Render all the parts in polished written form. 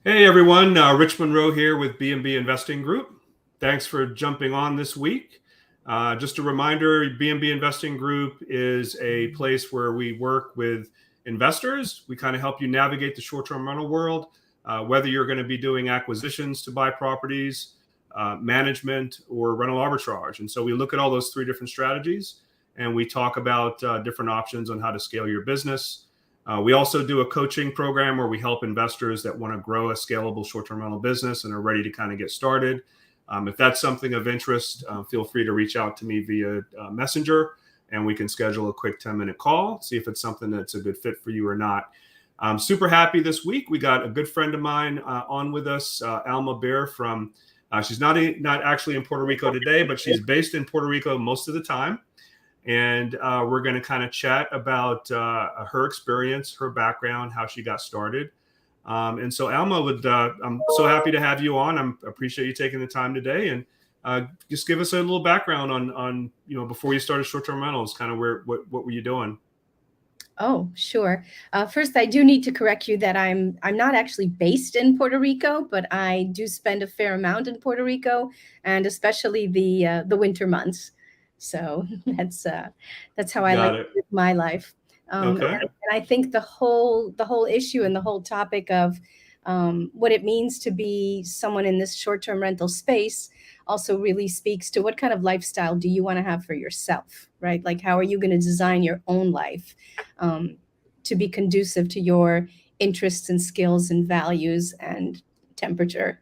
Hey everyone, Rich Monroe here with BNB Investing Group. Thanks for jumping on this week. Just a reminder, BNB Investing Group is a place where we work with investors. We kind of help you navigate the short-term rental world, whether you're going to be doing acquisitions to buy properties, management, or rental arbitrage. And so we look at all those three different strategies and we talk about different options on how to scale your business. We also do a coaching program where we help investors that want to grow a scalable short-term rental business and are ready to kind of get started. If that's something of interest, feel free to reach out to me via Messenger, and we can schedule a quick 10-minute call, see if it's something that's a good fit for you or not. I'm super happy this week. We got a good friend of mine on with us, Alma Bair from, she's not actually in Puerto Rico today, but she's based in Puerto Rico most of the time. And we're going to kind of chat about her experience, her background, how she got started. And so Alma, I'm so happy to have you on. I appreciate you taking the time today, and just give us a little background on before you started short-term rentals, kind of what were you doing? Oh, sure. First, I do need to correct you that I'm not actually based in Puerto Rico, but I do spend a fair amount in Puerto Rico, and especially the winter months. So that's how I like to live my life. Okay. And I think the whole issue and the whole topic of what it means to be someone in this short-term rental space also really speaks to what kind of lifestyle do you want to have for yourself, right? Like, how are you going to design your own life to be conducive to your interests and skills and values and temperature?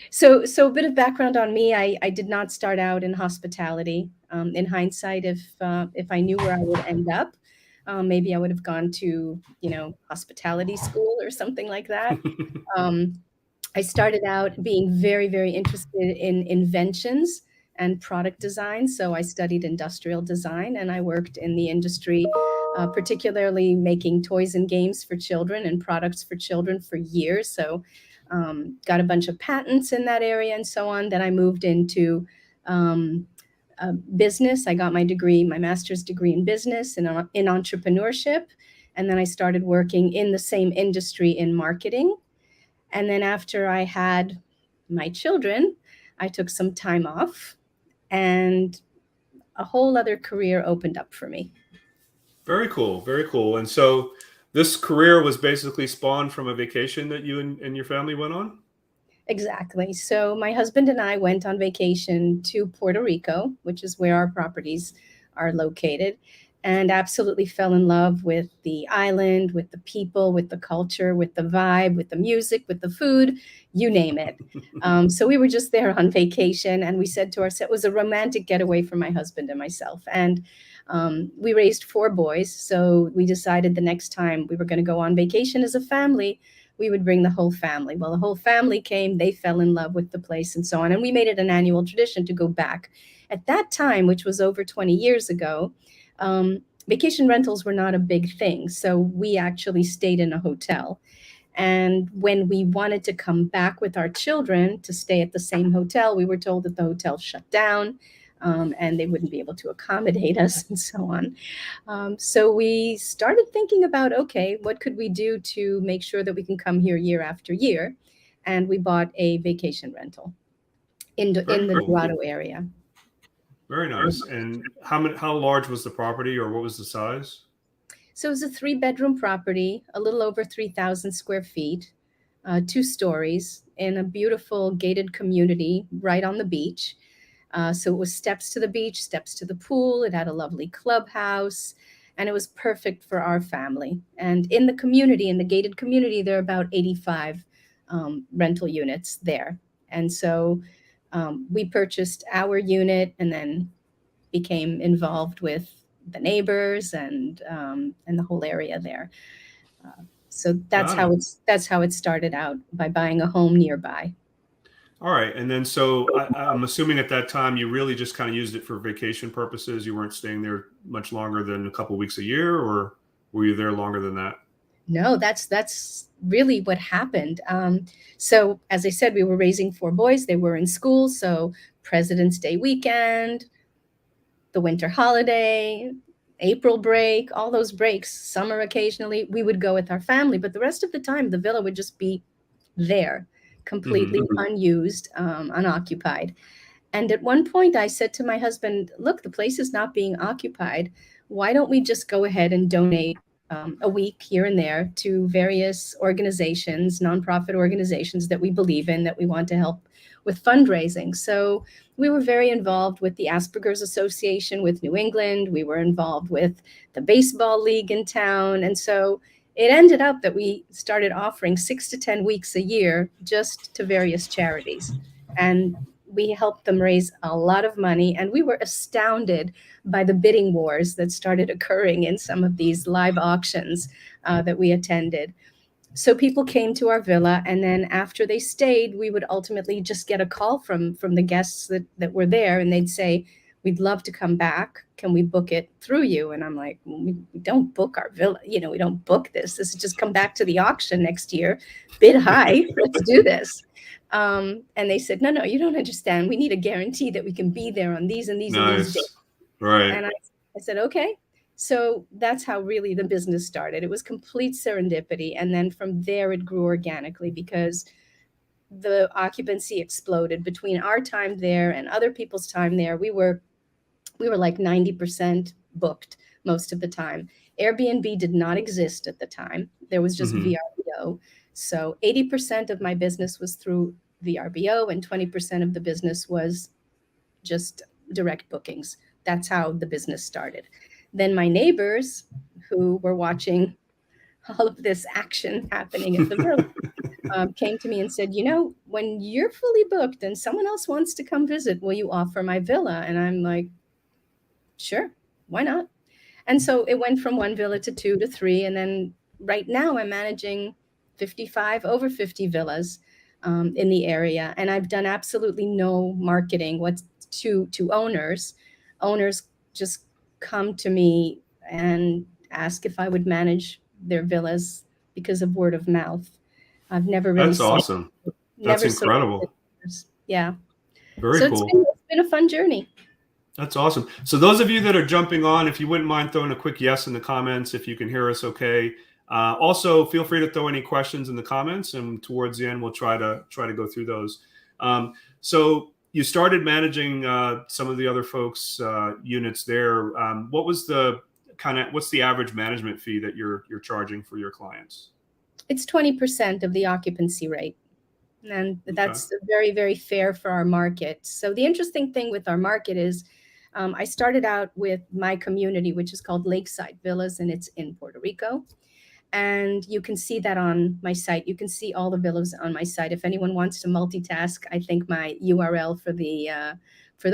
So a bit of background on me. I did not start out in hospitality. In hindsight, if I knew where I would end up, maybe I would have gone to, hospitality school or something like that. I started out being very, very interested in inventions and product design. So I studied industrial design, and I worked in the industry, particularly making toys and games for children and products for children for years. So got a bunch of patents in that area and so on. Then I moved into business. I got my master's degree in business and in entrepreneurship. And then I started working in the same industry in marketing. And then after I had my children, I took some time off, and a whole other career opened up for me. Very cool. Very cool. And so this career was basically spawned from a vacation that you and your family went on? Exactly. So my husband and I went on vacation to Puerto Rico, which is where our properties are located, and absolutely fell in love with the island, with the people, with the culture, with the vibe, with the music, with the food, you name it. So we were just there on vacation, and we said to ourselves, it was a romantic getaway for my husband and myself. And we raised 4 boys. So we decided the next time we were going to go on vacation as a family, we would bring the whole family. Well, the whole family came, they fell in love with the place and so on. And we made it an annual tradition to go back. At that time, which was over 20 years ago, vacation rentals were not a big thing. So we actually stayed in a hotel. And when we wanted to come back with our children to stay at the same hotel, we were told that the hotel shut down. And they wouldn't be able to accommodate us and so on. So we started thinking about, okay, what could we do to make sure that we can come here year after year? And we bought a vacation rental in the Dorado area. Very nice. And how large was the property, or what was the size? So it was a 3-bedroom property, a little over 3,000 square feet, 2 stories in a beautiful gated community right on the beach. So it was steps to the beach, steps to the pool. It had a lovely clubhouse, and it was perfect for our family. And in the community, in the gated community, there are about 85 rental units there. And so we purchased our unit and then became involved with the neighbors and the whole area there. So that's how it started out, by buying a home nearby. All right. And then so I'm assuming at that time you really just kind of used it for vacation purposes. You weren't staying there much longer than a couple of weeks a year, or were you there longer than that? No, that's really what happened. So as I said, we were raising 4 boys. They were in school. So President's Day weekend, the winter holiday, April break, all those breaks, summer occasionally, we would go with our family. But the rest of the time, the villa would just be there, completely unused, unoccupied. And at one point, I said to my husband, look, the place is not being occupied. Why don't we just go ahead and donate a week here and there to various organizations, nonprofit organizations that we believe in, that we want to help with fundraising? So we were very involved with the Asperger's Association with New England. We were involved with the baseball league in town. And so it ended up that we started offering 6 to 10 weeks a year just to various charities. And we helped them raise a lot of money. And we were astounded by the bidding wars that started occurring in some of these live auctions that we attended. So people came to our villa, and then after they stayed, we would ultimately just get a call from the guests that were there, and they'd say, we'd love to come back. Can we book it through you? And I'm like, we don't book our villa. We don't book this. This is just come back to the auction next year, bid high, let's do this. And they said, no, you don't understand. We need a guarantee that we can be there on these and these and these days. Right. And I said, okay. So that's how really the business started. It was complete serendipity. And then from there, it grew organically because the occupancy exploded between our time there and other people's time there. We were like 90% booked most of the time. Airbnb did not exist at the time. There was just VRBO. So 80% of my business was through VRBO and 20% of the business was just direct bookings. That's how the business started. Then my neighbors who were watching all of this action happening at the villa came to me and said, when you're fully booked and someone else wants to come visit, will you offer my villa? And I'm like, sure, why not? And so it went from 1 villa to 2 to 3. And then right now I'm managing over 50 villas in the area. And I've done absolutely no marketing to owners. Owners just come to me and ask if I would manage their villas because of word of mouth. I've never really That's awesome. That's incredible. Yeah. Very cool. It's been a fun journey. That's awesome. So those of you that are jumping on, if you wouldn't mind throwing a quick yes in the comments, if you can hear us okay. Also, feel free to throw any questions in the comments, and towards the end, we'll try to go through those. So you started managing some of the other folks' units there. What's the average management fee that you're charging for your clients? It's 20% of the occupancy rate. And that's very, very fair for our market. So the interesting thing with our market is I started out with my community, which is called Lakeside Villas, and it's in Puerto Rico. And you can see that on my site. You can see all the villas on my site. If anyone wants to multitask, I think my URL for the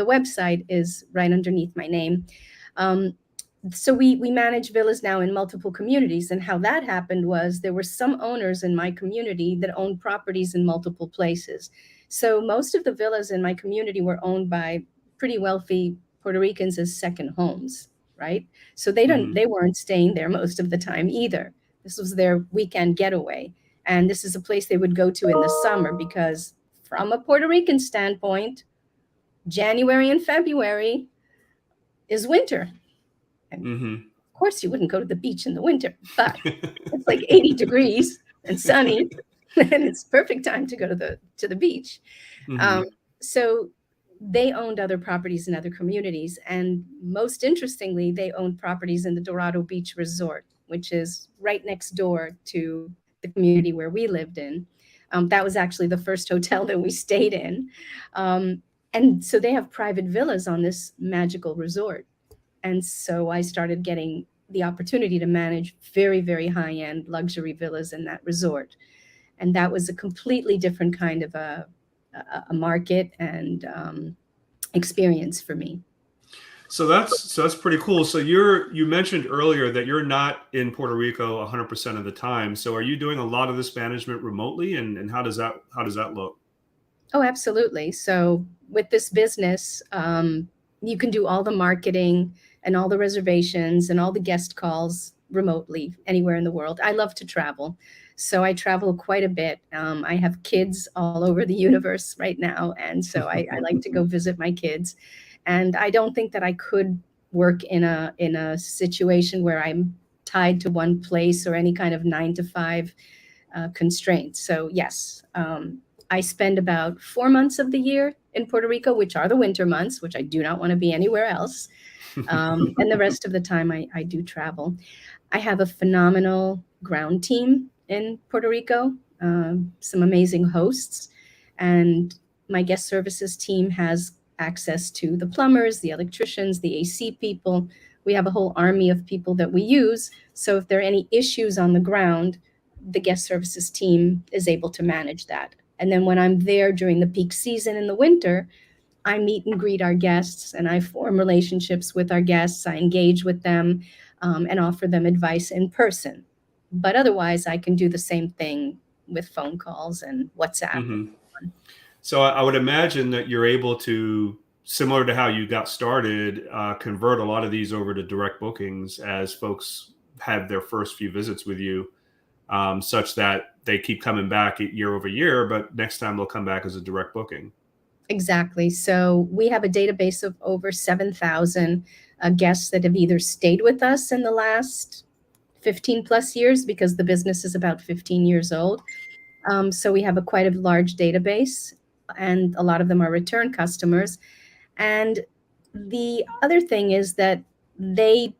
website is right underneath my name. So we manage villas now in multiple communities. And how that happened was there were some owners in my community that owned properties in multiple places. So most of the villas in my community were owned by pretty wealthy Puerto Ricans as second homes, right? So they weren't staying there most of the time either. This was their weekend getaway. And this is a place they would go to in the summer because from a Puerto Rican standpoint, January and February is winter. And of course, you wouldn't go to the beach in the winter, but it's like 80 degrees and sunny, and it's perfect time to go to the beach. So they owned other properties in other communities. And most interestingly, they owned properties in the Dorado Beach Resort, which is right next door to the community where we lived in. That was actually the first hotel that we stayed in. And so they have private villas on this magical resort. And so I started getting the opportunity to manage very, very high-end luxury villas in that resort. And that was a completely different kind of a market and experience for me. So that's pretty cool. So you mentioned earlier that you're not in Puerto Rico 100% of the time. So are you doing a lot of this management remotely, and how does that look? Oh, absolutely. So with this business, you can do all the marketing and all the reservations and all the guest calls remotely anywhere in the world. I love to travel. So I travel quite a bit. I have kids all over the universe right now. And so I like to go visit my kids. And I don't think that I could work in a situation where I'm tied to one place or any kind of 9 to 5 constraints. So yes, I spend about 4 months of the year in Puerto Rico, which are the winter months, which I do not want to be anywhere else. And the rest of the time I do travel. I have a phenomenal ground team in Puerto Rico, some amazing hosts, and my guest services team has access to the plumbers, the electricians, the AC people. We have a whole army of people that we use. So if there are any issues on the ground, the guest services team is able to manage that. And then when I'm there during the peak season in the winter, I meet and greet our guests and I form relationships with our guests. I engage with them and offer them advice in person. But otherwise, I can do the same thing with phone calls and WhatsApp. Mm-hmm. So I would imagine that you're able to, similar to how you got started, convert a lot of these over to direct bookings as folks have their first few visits with you, such that they keep coming back year over year, but next time they'll come back as a direct booking. Exactly. So we have a database of over 7,000 guests that have either stayed with us in the last 15 plus years, because the business is about 15 years old. So we have quite a large database, and a lot of them are return customers. And the other thing is that they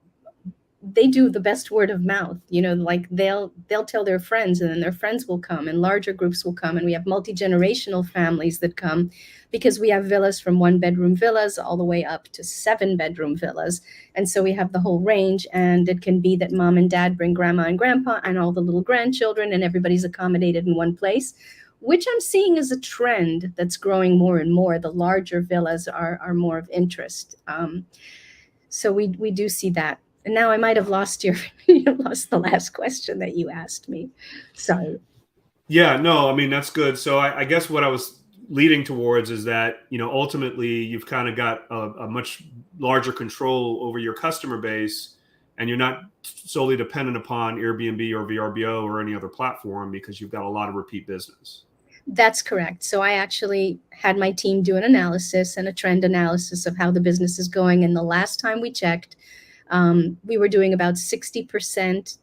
do the best word of mouth, like they'll tell their friends, and then their friends will come, and larger groups will come, and we have multi-generational families that come, because we have villas from 1-bedroom villas all the way up to 7-bedroom villas. And so we have the whole range, and it can be that mom and dad bring grandma and grandpa and all the little grandchildren, and everybody's accommodated in one place, which I'm seeing as a trend that's growing more and more. The larger villas are more of interest. So we do see that. And now I might have lost lost the last question that you asked me. Sorry. Yeah, no, I mean, that's good. So I guess what I was leading towards is that, ultimately you've kind of got a much larger control over your customer base, and you're not solely dependent upon Airbnb or VRBO or any other platform, because you've got a lot of repeat business. That's correct. So I actually had my team do an analysis and a trend analysis of how the business is going. And the last time we checked, we were doing about 60%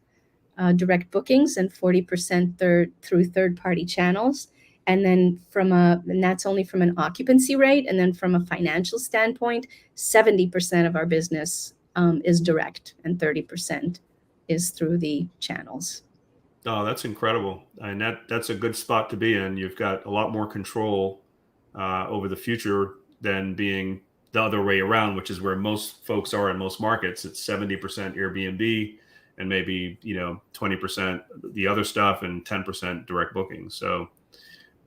direct bookings and 40% through third-party channels. And then and that's only from an occupancy rate. And then from a financial standpoint, 70% of our business is direct, and 30% is through the channels. Oh, that's incredible. And that's a good spot to be in. You've got a lot more control over the future than being the other way around, which is where most folks are in most markets. It's 70% Airbnb and maybe 20% the other stuff and 10% direct bookings. So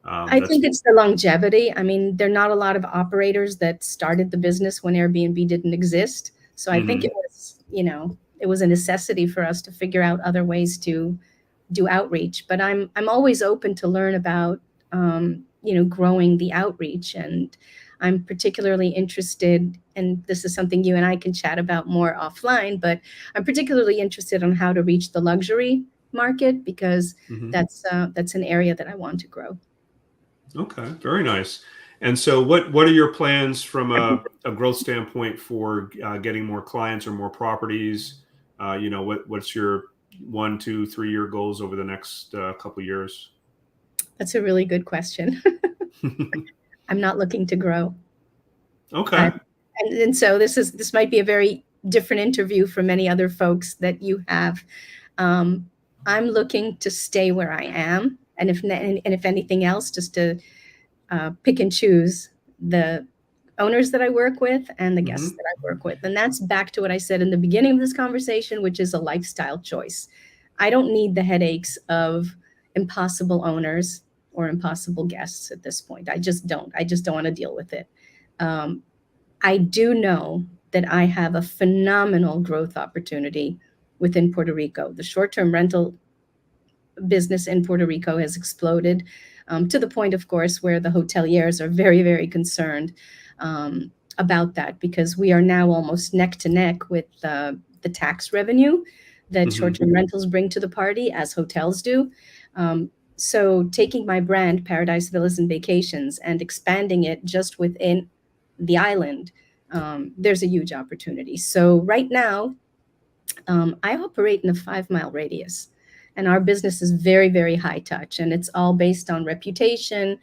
I think it's the longevity. I mean, there are not a lot of operators that started the business when Airbnb didn't exist. So I think it was a necessity for us to figure out other ways to do outreach. But I'm always open to learn about growing the outreach. And I'm particularly interested, and this is something you and I can chat about more offline, but I'm particularly interested on how to reach the luxury market, because that's an area that I want to grow. Okay, very nice. And so what are your plans from a growth standpoint for getting more clients or more properties? What's your 1, 2, 3 year goals over the next couple of years? That's a really good question. I'm not looking to grow. Okay. And so this might be a very different interview from many other folks that you have. I'm looking to stay where I am, and if anything else, just to pick and choose the owners that I work with and the guests that I work with. And that's back to what I said in the beginning of this conversation, which is a lifestyle choice. I don't need the headaches of impossible owners or impossible guests at this point. I just don't want to deal with it. I do know that I have a phenomenal growth opportunity within Puerto Rico. The short-term rental business in Puerto Rico has exploded to the point, of course, where the hoteliers are very, very concerned about that, because we are now almost neck to neck with the tax revenue that short-term rentals bring to the party, as hotels do. So taking my brand, Paradise Villas and Vacations, and expanding it just within the island there's a huge opportunity. So right now, I operate in a 5-mile radius, and our business is very, very high touch, and it's all based on reputation.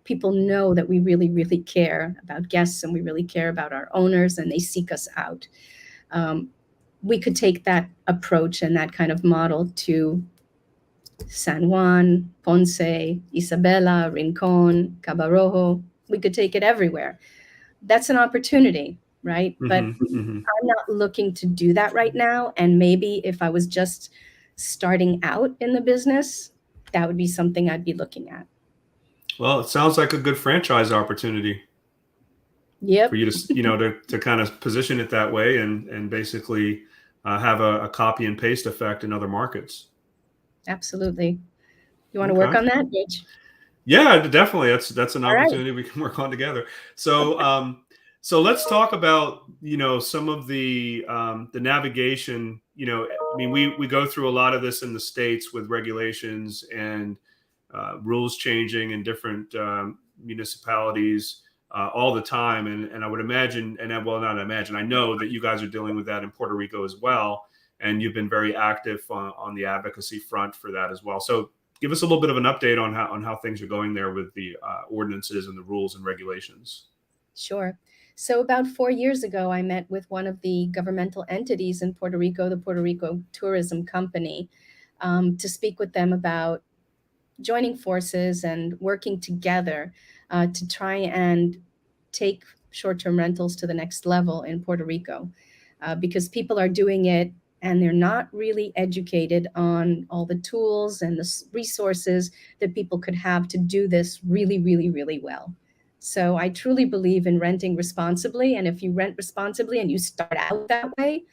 People know that we really, really care about guests, and we really care about our owners, and they seek us out. We could take that approach and that kind of model to San Juan, Ponce, Isabela, Rincon, Cabo Rojo. We could take it everywhere. That's an opportunity, right? But I'm not looking to do that right now. And maybe if I was just starting out in the business, that would be something I'd be looking at. Well, it sounds like a good franchise opportunity. Yep. For you to, to kind of position it that way and basically have a copy and paste effect in other markets. Absolutely. You want to work on that, Rich? Yeah, definitely. That's an opportunity we can work on together. So, so let's talk about, some of the navigation, I mean, we go through a lot of this in the States with regulations and rules changing in different municipalities all the time. And I would imagine, I know that you guys are dealing with that in Puerto Rico as well. And you've been very active on the advocacy front for that as well. So give us a little bit of an update on how things are going there with the ordinances and the rules and regulations. Sure. So about 4 years ago, I met with one of the governmental entities in Puerto Rico, the Puerto Rico Tourism Company, to speak with them about joining forces and working together to try and take short-term rentals to the next level in Puerto Rico, because people are doing it and they're not really educated on all the tools and the resources that people could have to do this really, really, really well. So I truly believe in renting responsibly. And if you rent responsibly and you start out that way,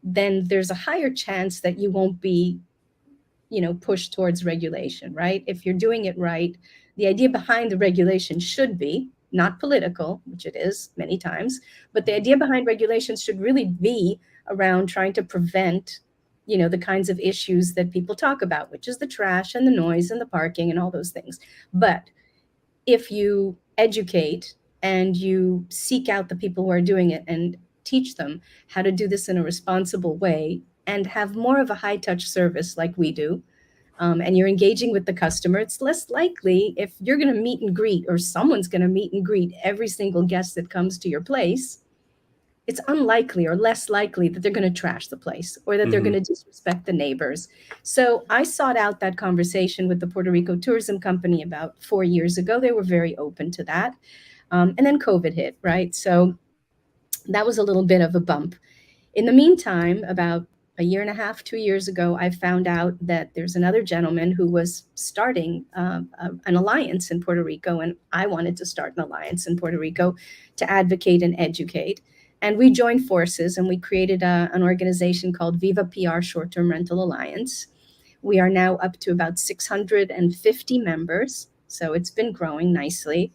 then there's a higher chance that you won't be, pushed towards regulation, right? If you're doing it right, the idea behind the regulation should be not political, which it is many times, but the idea behind regulations should really be around trying to prevent, the kinds of issues that people talk about, which is the trash and the noise and the parking and all those things. But if you educate and you seek out the people who are doing it and teach them how to do this in a responsible way and have more of a high touch service like we do, and you're engaging with the customer, it's less likely if you're going to meet and greet or someone's going to meet and greet every single guest that comes to your place. It's unlikely or less likely that they're going to trash the place or that they're going to disrespect the neighbors. So I sought out that conversation with the Puerto Rico Tourism Company about 4 years ago. They were very open to that. And then COVID hit, right? So that was a little bit of a bump. In the meantime, about a year and a half, 2 years ago, I found out that there's another gentleman who was starting an alliance in Puerto Rico, and I wanted to start an alliance in Puerto Rico to advocate and educate. And we joined forces and we created an organization called Viva PR Short-Term Rental Alliance. We are now up to about 650 members, so it's been growing nicely.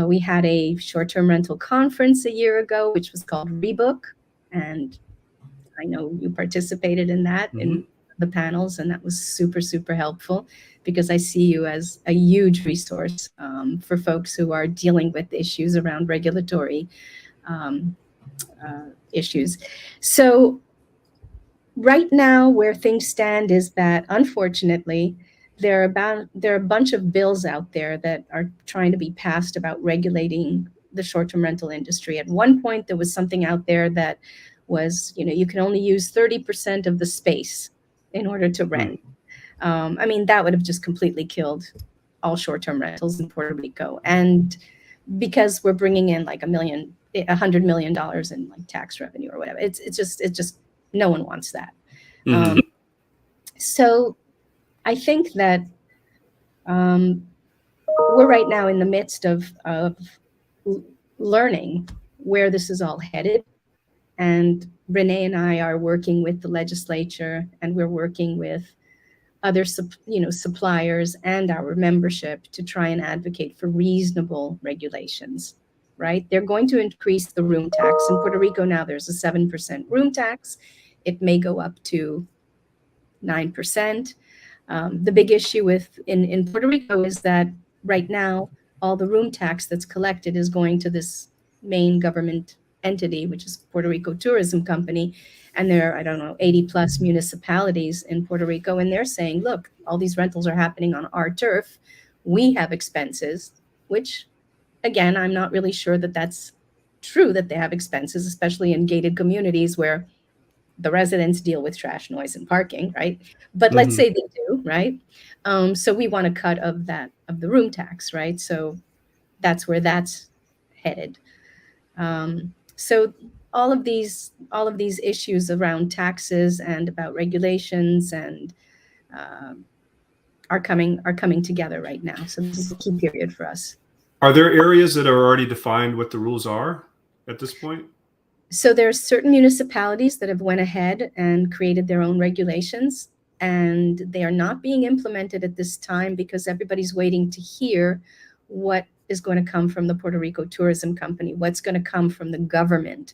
We had a short-term rental conference a year ago, which was called Rebook, and I know you participated in that, in the panels, and that was super, super helpful because I see you as a huge resource for folks who are dealing with issues around regulatory issues. So right now where things stand is that, unfortunately, there are a bunch of bills out there that are trying to be passed about regulating the short-term rental industry. At one point, there was something out there that was, you can only use 30% of the space in order to rent. I mean, that would have just completely killed all short-term rentals in Puerto Rico. And because we're bringing in like $100 million in like tax revenue or whatever, it's just no one wants that. So I think that we're right now in the midst of learning where this is all headed. And Renee and I are working with the legislature, and we're working with other suppliers and our membership to try and advocate for reasonable regulations, right? They're going to increase the room tax. In Puerto Rico now, there's a 7% room tax. It may go up to 9%. The big issue in Puerto Rico is that right now, all the room tax that's collected is going to this main government entity, which is Puerto Rico Tourism Company. And there are, I don't know, 80 plus municipalities in Puerto Rico. And they're saying, look, all these rentals are happening on our turf. We have expenses, which, again, I'm not really sure that that's true, that they have expenses, especially in gated communities where the residents deal with trash, noise, and parking, right? But let's say they do, right? So we want a cut of that, of the room tax, right? So that's where that's headed. So all of these issues around taxes and about regulations and are coming together right now. So this is a key period for us. Are there areas that are already defined what the rules are at this point? So there are certain municipalities that have went ahead and created their own regulations, and they are not being implemented at this time because everybody's waiting to hear what is going to come from the Puerto Rico Tourism Company, what's going to come from the government.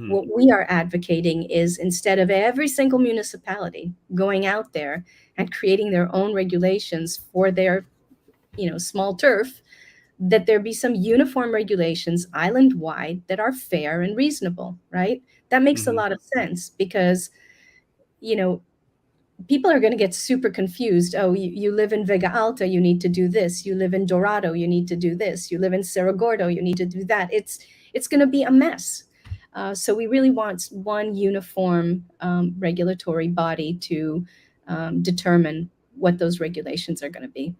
What we are advocating is, instead of every single municipality going out there and creating their own regulations for their, small turf, that there be some uniform regulations island-wide that are fair and reasonable, right? That makes a lot of sense because, people are going to get super confused. Oh, you live in Vega Alta, you need to do this. You live in Dorado, you need to do this. You live in Cerro Gordo, you need to do that. It's going to be a mess. So we really want one uniform regulatory body to determine what those regulations are going to be.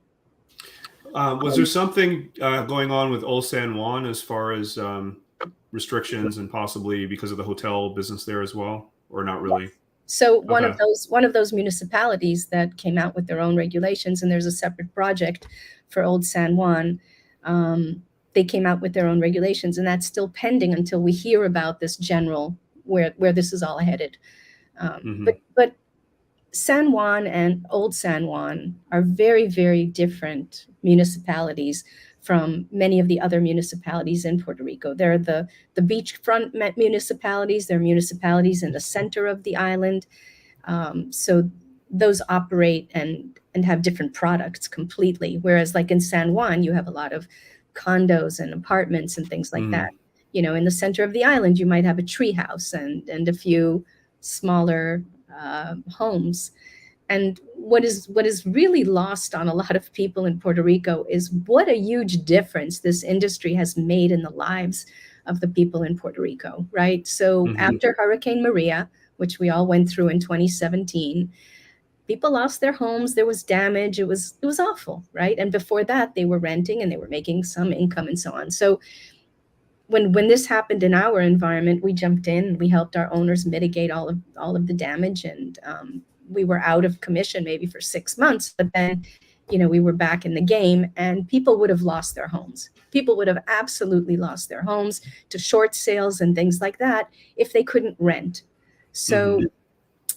Was there something going on with Old San Juan as far as restrictions and possibly because of the hotel business there as well, or not really? Yes. So one of those municipalities that came out with their own regulations, and there's a separate project for Old San Juan. They came out with their own regulations, and that's still pending until we hear about this general where this is all headed. But San Juan and Old San Juan are very, very different municipalities from many of the other municipalities in Puerto Rico. They're the beachfront municipalities. They're municipalities in the center of the island. So those operate and have different products completely. Whereas like in San Juan, you have a lot of condos and apartments and things like that. In the center of the island, you might have a tree house and a few smaller homes. And what is really lost on a lot of people in Puerto Rico is what a huge difference this industry has made in the lives of the people in Puerto Rico, right? So after Hurricane Maria, which we all went through in 2017, people lost their homes. There was damage. It was awful, right? And before that, they were renting and they were making some income and so on. So when this happened in our environment, we jumped in and we helped our owners mitigate all of the damage, and we were out of commission maybe for 6 months, but then we were back in the game, and people would have lost their homes. People would have absolutely lost their homes to short sales and things like that if they couldn't rent. So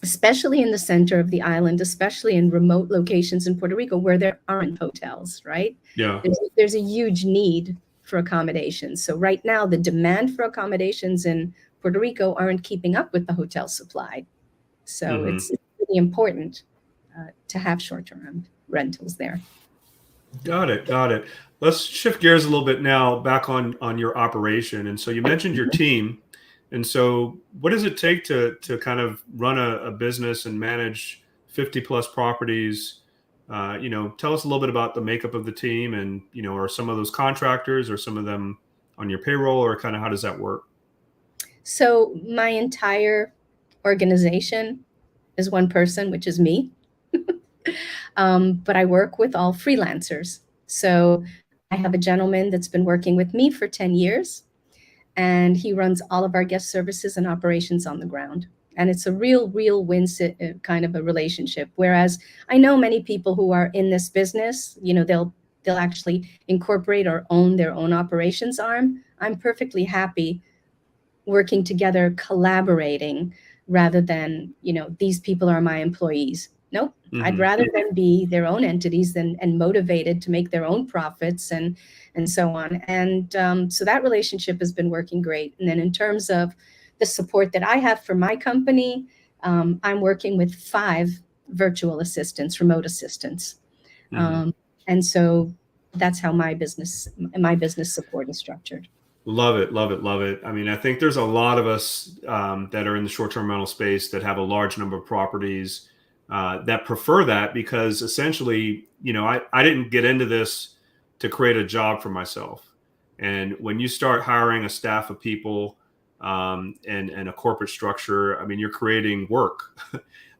especially in the center of the island, especially in remote locations in Puerto Rico where there aren't hotels, right? Yeah. There's a huge need for accommodations. So right now, the demand for accommodations in Puerto Rico aren't keeping up with the hotel supply. So it's really important to have short-term rentals there. Got it. Let's shift gears a little bit now back on your operation. And so you mentioned your team. And so what does it take to kind of run a business and manage 50 plus properties? Tell us a little bit about the makeup of the team, and, are some of those contractors or some of them on your payroll, or kind of how does that work? So my entire organization is one person, which is me. But I work with all freelancers. So I have a gentleman that's been working with me for 10 years, and he runs all of our guest services and operations on the ground. And it's a real win kind of a relationship. Whereas I know many people who are in this business, they'll actually incorporate or own their own operations arm. I'm perfectly happy working together, collaborating, rather than, these people are my employees. Nope. I'd rather them be their own entities and motivated to make their own profits and so on. And so that relationship has been working great. And then in terms of the support that I have for my company, I'm working with 5 virtual assistants, remote assistants. And so that's how my business support is structured. Love it, love it, love it. I mean, I think there's a lot of us that are in the short-term rental space that have a large number of properties that prefer that because essentially, I didn't get into this to create a job for myself. And when you start hiring a staff of people and a corporate structure, I mean, you're creating work.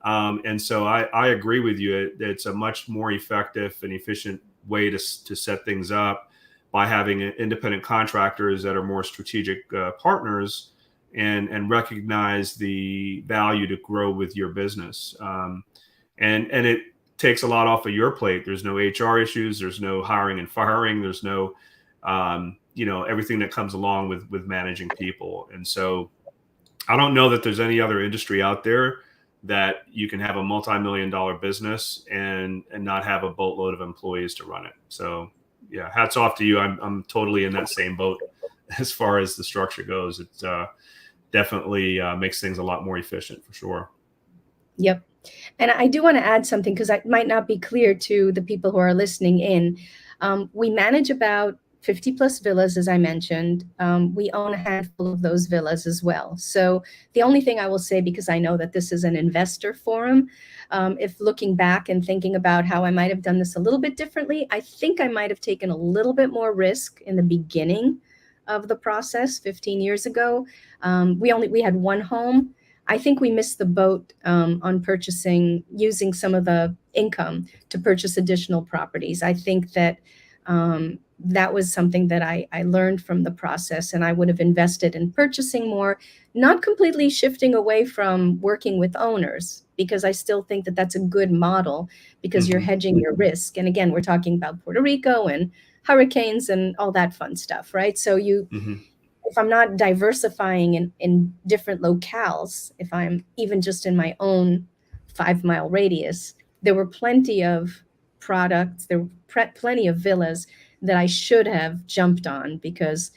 And so I agree with you. It's a much more effective and efficient way to set things up by having independent contractors that are more strategic partners and recognize the value to grow with your business. And it takes a lot off of your plate. There's no HR issues. There's no hiring and firing. There's no, everything that comes along with managing people. And so I don't know that there's any other industry out there that you can have a multi-million-dollar business and not have a boatload of employees to run it. So yeah, hats off to you. I'm totally in that same boat as far as the structure goes. It definitely makes things a lot more efficient for sure. Yep. And I do want to add something because that might not be clear to the people who are listening in. We manage about 50 plus villas, as I mentioned. We own a handful of those villas as well. So the only thing I will say, because I know that this is an investor forum, if looking back and thinking about how I might have done this a little bit differently, I think I might have taken a little bit more risk in the beginning of the process 15 years ago. We had one home. I think we missed the boat on using some of the income to purchase additional properties. I think that that was something that I learned from the process, and I would have invested in purchasing more, not completely shifting away from working with owners, because I still think that that's a good model because you're hedging your risk. And again, we're talking about Puerto Rico and hurricanes and all that fun stuff, right? So if I'm not diversifying in different locales, if I'm even just in my own 5-mile radius, there were plenty of products, there were plenty of villas that I should have jumped on because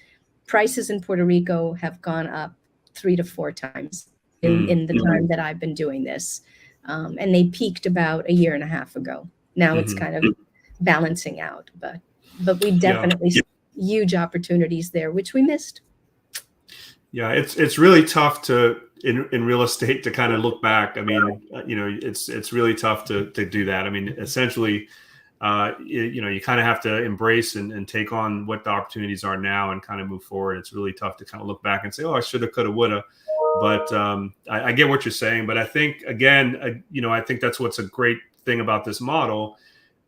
prices in Puerto Rico have gone up 3 to 4 times in the time that I've been doing this. And they peaked about a year and a half ago. Now it's kind of balancing out, but we definitely see huge opportunities there, which we missed. Yeah, it's really tough in real estate to kind of look back. I mean, it's really tough to do that. I mean, essentially, you kind of have to embrace and take on what the opportunities are now and kind of move forward. It's really tough to kind of look back and say, oh, I should have, could have, would have. But I get what you're saying. But I think, again, I think that's what's a great thing about this model.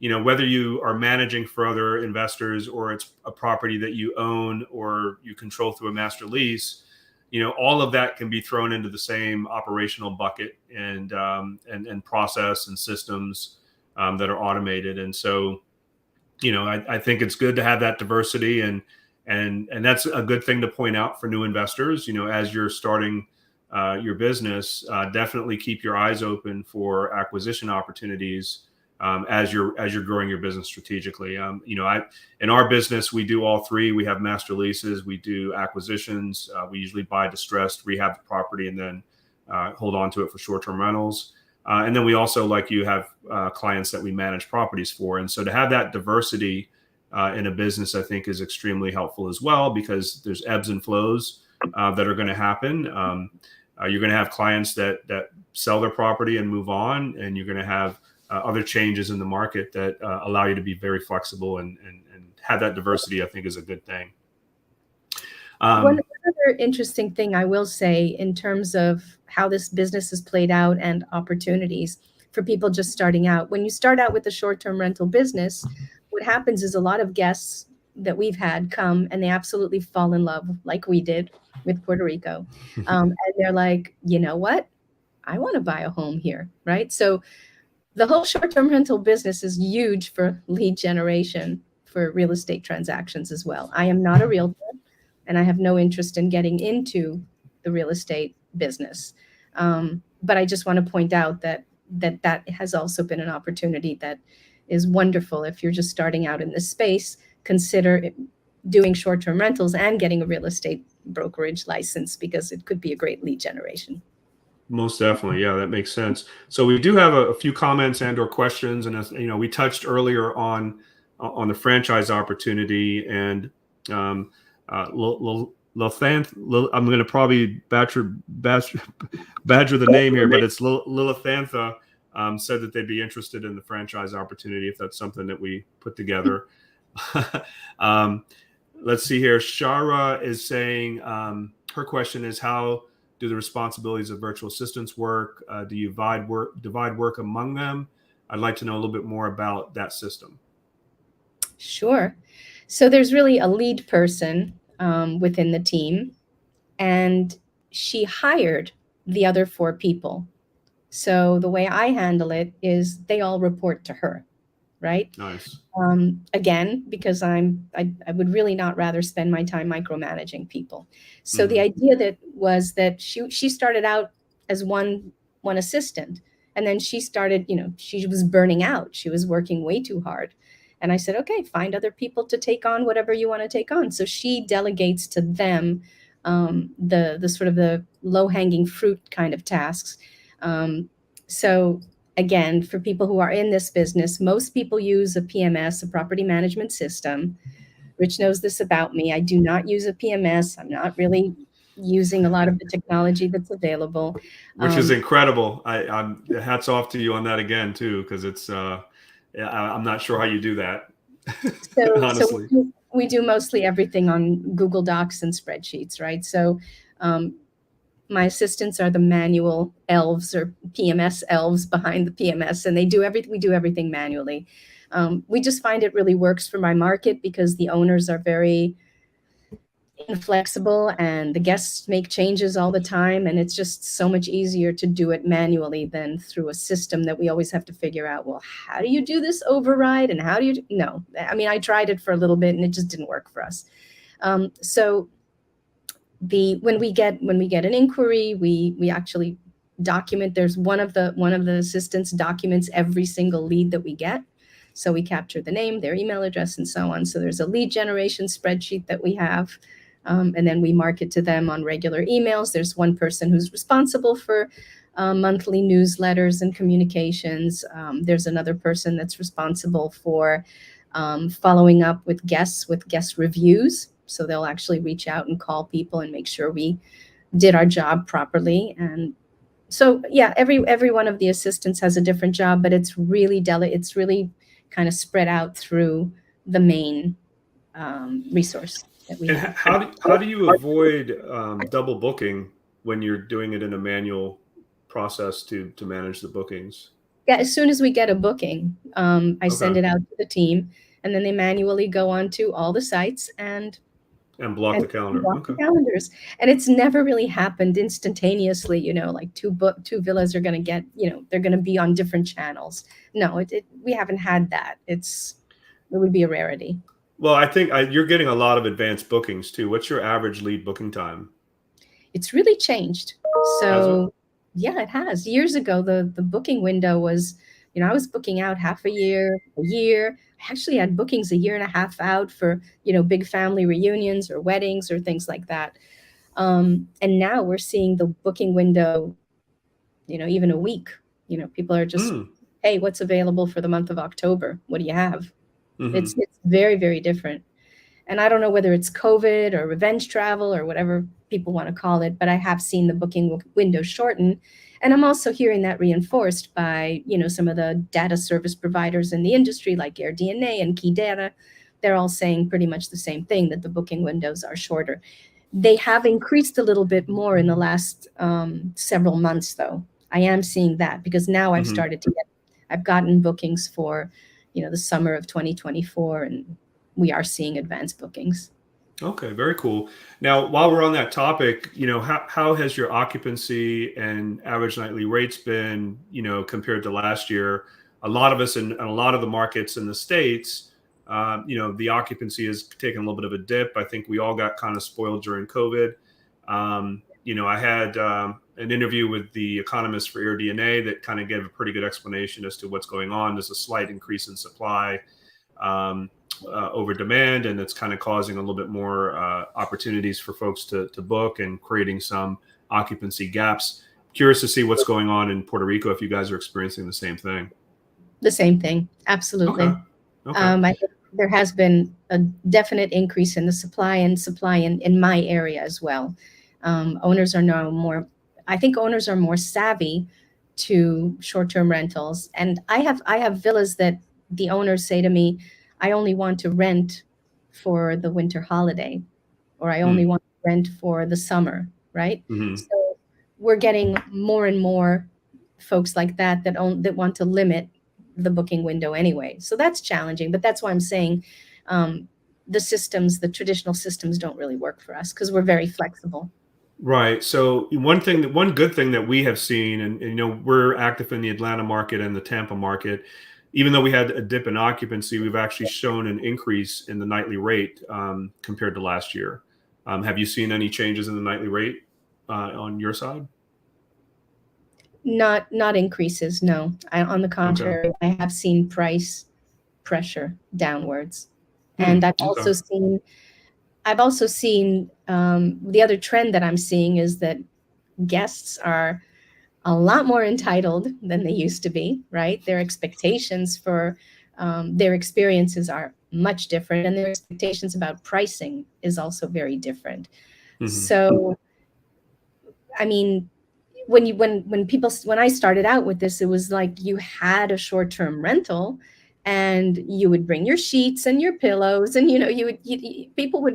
Whether you are managing for other investors or it's a property that you own or you control through a master lease, all of that can be thrown into the same operational bucket and process and systems that are automated. And so, I think it's good to have that diversity and that's a good thing to point out for new investors. As you're starting your business, definitely keep your eyes open for acquisition opportunities as you're growing your business strategically. In our business, we do all three. We have master leases, we do acquisitions. We usually buy distressed, rehab the property, and then hold on to it for short-term rentals. And then we also, like you, have clients that we manage properties for. And so to have that diversity in a business, I think, is extremely helpful as well, because there's ebbs and flows that are going to happen. You're going to have clients that sell their property and move on, and you're going to have other changes in the market that allow you to be very flexible and have that diversity, I think, is a good thing. One other interesting thing I will say in terms of how this business has played out and opportunities for people just starting out. When you start out with the short-term rental business, what happens is a lot of guests that we've had come and they absolutely fall in love, like we did with Puerto Rico. And they're like, you know what? I want to buy a home here, right? So the whole short-term rental business is huge for lead generation for real estate transactions as well. I am not a realtor, and I have no interest in getting into the real estate business. But I just want to point out that has also been an opportunity that is wonderful. If you're just starting out in this space, consider doing short-term rentals and getting a real estate brokerage license, because it could be a great lead generation. Most definitely. Yeah, that makes sense. So we do have a few comments and or questions. And as you know, we touched earlier on the franchise opportunity, and I'm going to probably badger the name here, but it's Lilithantha. Said that they'd be interested in the franchise opportunity if that's something that we put together. Let's see here. Shara is saying her question is, how do the responsibilities of virtual assistants work? Do you divide work among them? I'd like to know a little bit more about that system. Sure. So there's really a lead person within the team, and she hired the other 4 people. So the way I handle it is they all report to her, right? Nice. Again, because I would really not rather spend my time micromanaging people. So the idea that she started out as one assistant, and then she started, she was burning out. She was working way too hard. And I said, okay, find other people to take on whatever you want to take on. So she delegates to them the sort of the low-hanging fruit kind of tasks. So again, for people who are in this business, most people use a PMS, a property management system. Rich knows this about me. I do not use a PMS. I'm not really using a lot of the technology that's available. Which is incredible. I'm hats off to you on that again, too, because it's, I'm not sure how you do that, honestly. So we do mostly everything on Google Docs and spreadsheets, right? So my assistants are the manual elves or PMS elves behind the PMS, and we do everything manually. We just find it really works for my market because the owners are very inflexible and the guests make changes all the time, and it's just so much easier to do it manually than through a system that we always have to figure out, well, how do you do this override, and how do you no, I mean, I tried it for a little bit and it just didn't work for us. So when we get an inquiry, we actually document. There's one of the assistants documents every single lead that we get. So we capture the name, their email address, and so on. So there's a lead generation spreadsheet that we have, and then we market to them on regular emails. There's one person who's responsible for monthly newsletters and communications. There's another person that's responsible for following up with guest reviews. So they'll actually reach out and call people and make sure we did our job properly. And so, yeah, every one of the assistants has a different job, but it's really kind of spread out through the main resource that we have. How do you avoid double booking when you're doing it in a manual process to manage the bookings? Yeah, as soon as we get a booking, I send it out to the team, and then they manually go onto all the sites and block the calendar. The calendars. And it's never really happened instantaneously, like two villas are going to get, they're going to be on different channels. No, we haven't had that. It would be a rarity. Well, I think you're getting a lot of advanced bookings too. What's your average lead booking time? It's really changed. So yeah, it has. Years ago, the booking window was, I was booking out half a year. I actually had bookings a year and a half out for, big family reunions or weddings or things like that. And now we're seeing the booking window, even a week. People are just, hey, what's available for the month of October? What do you have? Mm-hmm. It's very, very different. And I don't know whether it's COVID or revenge travel or whatever people want to call it, but I have seen the booking window shorten. And I'm also hearing that reinforced by, some of the data service providers in the industry like AirDNA and Key Data. They're all saying pretty much the same thing, that the booking windows are shorter. They have increased a little bit more in the last several months, though. I am seeing that because now I've I've gotten bookings for, the summer of 2024, and we are seeing advanced bookings. Okay, very cool. Now, while we're on that topic, how has your occupancy and average nightly rates been, compared to last year? A lot of us in a lot of the markets in the States, the occupancy has taken a little bit of a dip. I think we all got kind of spoiled during COVID. I had an interview with the economist for AirDNA that kind of gave a pretty good explanation as to what's going on. There's a slight increase in supply over demand, and it's kind of causing a little bit more opportunities for folks to book and creating some occupancy gaps. Curious to see what's going on in Puerto Rico, if you guys are experiencing the same thing. The same thing. Absolutely. Okay. there has been a definite increase in the supply in my area as well. Owners are now more, I think owners are more savvy to short-term rentals. And I have villas that the owners say to me, I only want to rent for the winter holiday, or I only want to rent for the summer, right? Mm-hmm. So we're getting more and more folks like that that want to limit the booking window anyway. So that's challenging, but that's why I'm saying the traditional systems don't really work for us because we're very flexible. Right. So one good thing that we have seen, and you know, we're active in the Atlanta market and the Tampa market. Even though we had a dip in occupancy, we've actually shown an increase in the nightly rate compared to last year. Have you seen any changes in the nightly rate on your side? Not increases, no. On the contrary, Okay. I have seen price pressure downwards, and I've Okay. also seen the other trend that I'm seeing is that guests are a lot more entitled than they used to be, right? Their expectations for their experiences are much different, and their expectations about pricing is also very different. Mm-hmm. So, I mean, when I started out with this, it was like you had a short-term rental, and you would bring your sheets and your pillows, and people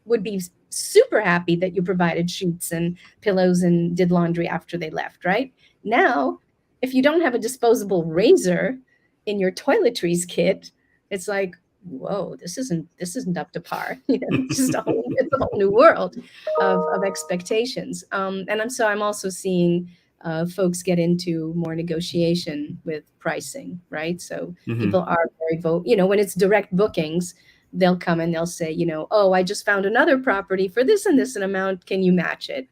would be super happy that you provided sheets and pillows and did laundry after they left, right? Now, if you don't have a disposable razor in your toiletries kit, it's like, whoa, this isn't up to par. It's just it's a whole new world of expectations. And I'm also seeing folks get into more negotiation with pricing, right? So Mm-hmm. people are when it's direct bookings, they'll come and they'll say, oh, I just found another property for this and this an amount. Can you match it?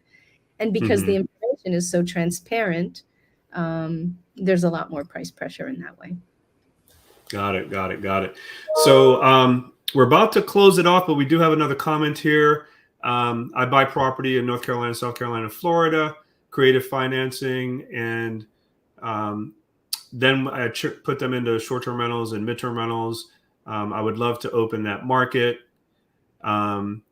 And because the Mm-hmm. information is so transparent, there's a lot more price pressure in that way. Got it. Got it. Got it. So we're about to close it off, but we do have another comment here. I buy property in North Carolina, South Carolina, Florida, creative financing, and then I put them into short-term rentals and midterm rentals. I would love to open that market. And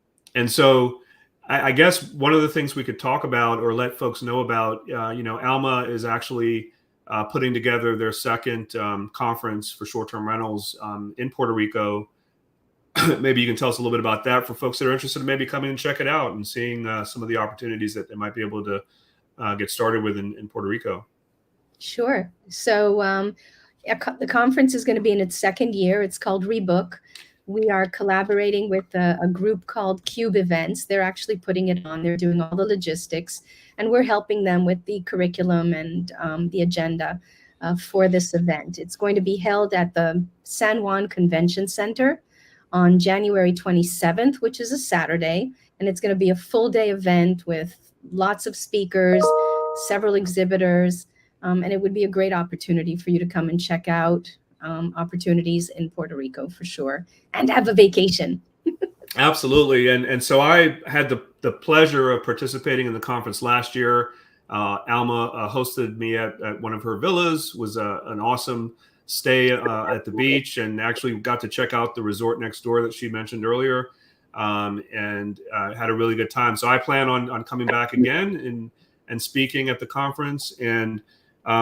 so I guess one of the things we could talk about or let folks know about, Alma is actually putting together their second conference for short-term rentals in Puerto Rico. Maybe you can tell us a little bit about that for folks that are interested in maybe coming and check it out and seeing some of the opportunities that they might be able to get started with in Puerto Rico. Sure. So the conference is going to be in its second year. It's called Rebook. We are collaborating with a group called Cube Events. They're actually putting it on. They're doing all the logistics, and we're helping them with the curriculum and the agenda for this event. It's going to be held at the San Juan Convention Center on January 27th, which is a Saturday, and it's going to be a full-day event with lots of speakers, several exhibitors, and it would be a great opportunity for you to come and check out opportunities in Puerto Rico for sure, and have a vacation. Absolutely. And so I had the pleasure of participating in the conference last year. Alma hosted me at one of her villas, was an awesome stay at the beach, and actually got to check out the resort next door that she mentioned earlier, and had a really good time. So I plan on coming back again and speaking at the conference. And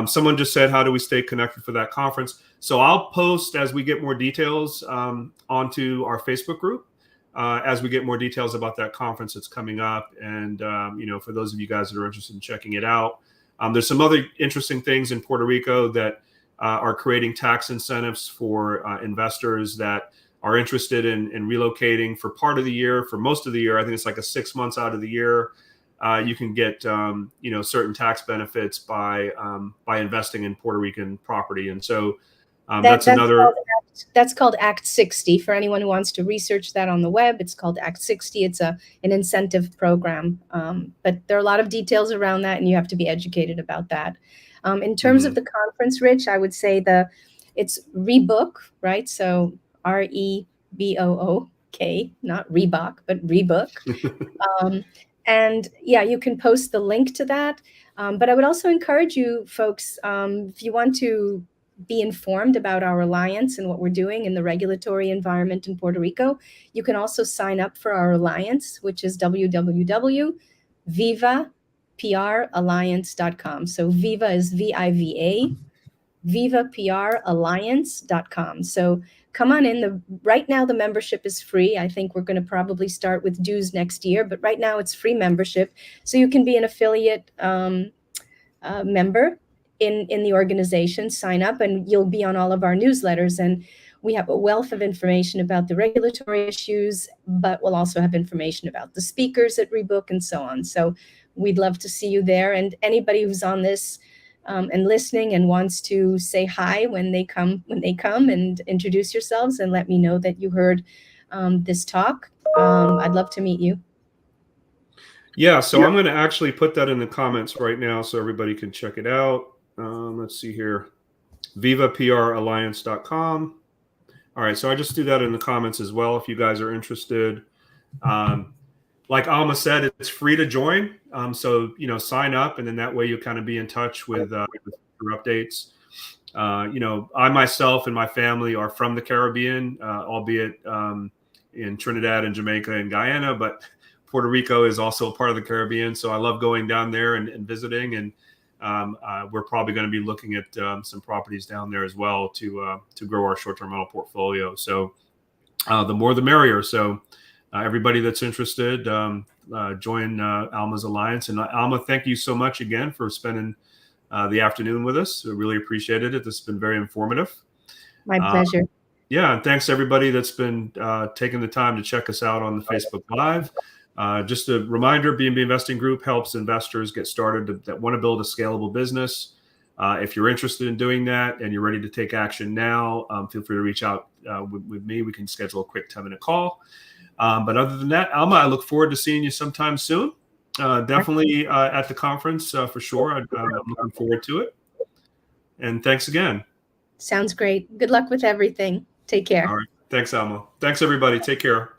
someone just said, how do we stay connected for that conference? So I'll post as we get more details onto our Facebook group as we get more details about that conference that's coming up. And, for those of you guys that are interested in checking it out, there's some other interesting things in Puerto Rico that are creating tax incentives for investors that are interested in relocating for part of the year, for most of the year. I think it's like 6 months out of the year. You can get certain tax benefits by investing in Puerto Rican property, and so that's another. That's called Act 60. For anyone who wants to research that on the web, it's called Act 60. It's an incentive program, but there are a lot of details around that, and you have to be educated about that. In terms of the conference, Rich, I would say it's Rebook, right? So REBOOK, not Reebok, but Rebook. And yeah, you can post the link to that. But I would also encourage you folks, if you want to be informed about our alliance and what we're doing in the regulatory environment in Puerto Rico, you can also sign up for our alliance, which is www.vivapralliance.com. So Viva is VIVA, vivapralliance.com. So come on in. Right now the membership is free. I think we're going to probably start with dues next year, but right now it's free membership. So you can be an affiliate member in the organization, sign up, and you'll be on all of our newsletters. And we have a wealth of information about the regulatory issues, but we'll also have information about the speakers at Rebook and so on. So we'd love to see you there. And anybody who's on this and listening and wants to say hi when they come and introduce yourselves and let me know that you heard this talk, I'd love to meet you. Yeah, so I'm going to actually put that in the comments right now so everybody can check it out. Let's see here. vivapralliance.com. All right, so I just do that in the comments as well if you guys are interested. Like Alma said, it's free to join. So, sign up, and then that way you'll kind of be in touch with updates. I myself and my family are from the Caribbean, albeit in Trinidad and Jamaica and Guyana, but Puerto Rico is also a part of the Caribbean. So I love going down there and visiting. And we're probably going to be looking at some properties down there as well to grow our short-term rental portfolio. So the more the merrier. So everybody that's interested, join Alma's Alliance. And Alma, thank you so much again for spending the afternoon with us. We really appreciated it. This has been very informative. My pleasure. Yeah, and thanks to everybody that's been taking the time to check us out on the Facebook Live. Just a reminder, BNB Investing Group helps investors get started that want to build a scalable business. If you're interested in doing that and you're ready to take action now, feel free to reach out with me. We can schedule a quick 10-minute call. But other than that, Alma, I look forward to seeing you sometime soon. Definitely at the conference for sure. I'm looking forward to it. And thanks again. Sounds great. Good luck with everything. Take care. All right. Thanks, Alma. Thanks, everybody. Take care.